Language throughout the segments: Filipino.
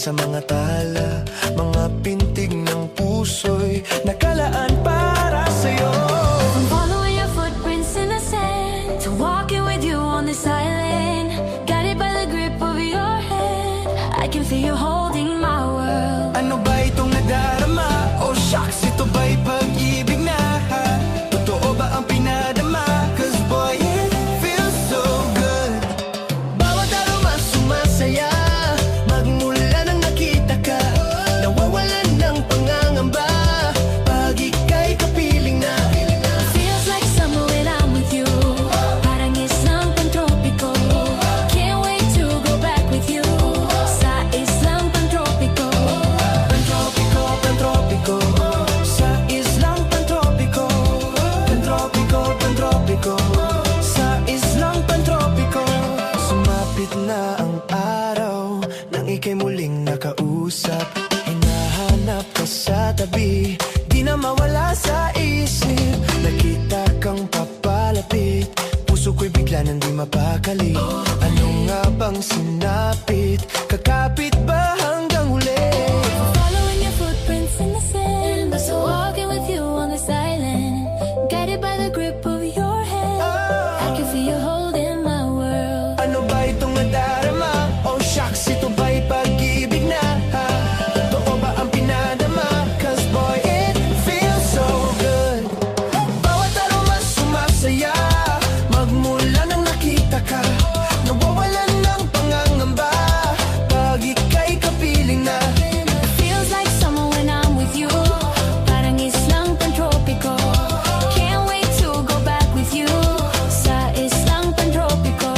sa mga tala, mga pintig ng puso'y nakalaan para sa'yo. From following your footprints in the sand to walking with you on this island, guided by the grip of your hand, I can feel you holding my world. Ano ba itong nadarama? Oh shucks, ito ba'y pag-ibig na? Totoo ba ang pinadama? Cause boy, it feels so good. Bawat aroma sumasaya, magmula nang nakita ka, nawawalan ng pangangamba pag ika'y kapiling na. Feels like summer when I'm with you, parang islang pantropiko. Can't wait to go back with you sa islang pantropiko. Pantropiko, pantropiko, sa islang pantropiko. Pantropiko, pantropiko, sa islang pantropiko. Sumapit na ang araw nang ika'y muling nakausap. Hinahanap ka sa tabi, di na mawala sa isip. Nakita kang papalapit, puso ko'y bigla nang di mapakali. Ano nga bang sinapit? Kakapit ba hanggang huli? Following your footprints in the sand, so walking with you on this island, guided by the grip of your hand, I can feel you holding my world. Ano ba itong nadarama? Oh shucks, ito ba'y pag-ibig na? Totoo ba ang pinadama? Cause boy, it feels so good. Bawat aroma sumasaya, magmula nang nakita ka, nawawalan ng pangangamba pag ika'y kapiling na. Feels like summer when I'm with you, parang islang pantropiko. Can't wait to go back with you sa islang pantropiko.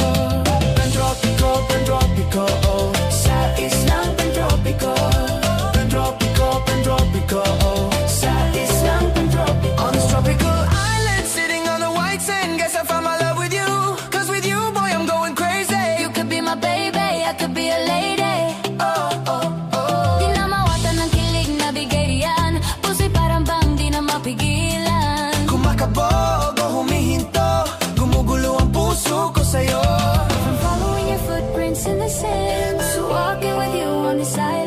Pantropiko, pantropiko, oh, sa islang pantropiko. Pantropiko, pantropiko, oh, sa islang pantropiko. On this tropical island, sitting on the white sand, guess I found my love with you. Cause with you, boy, I'm going crazy. You could be my baby, I could be a lady. Oh, oh, oh. Di na mawatan ng kilig na bigay yan, puso'y parang bang di na mapigilan. Kumakabog o humihinto, gumugulo ang puso ko sa'yo. From following your footprints in the sand, so walking with you on this island,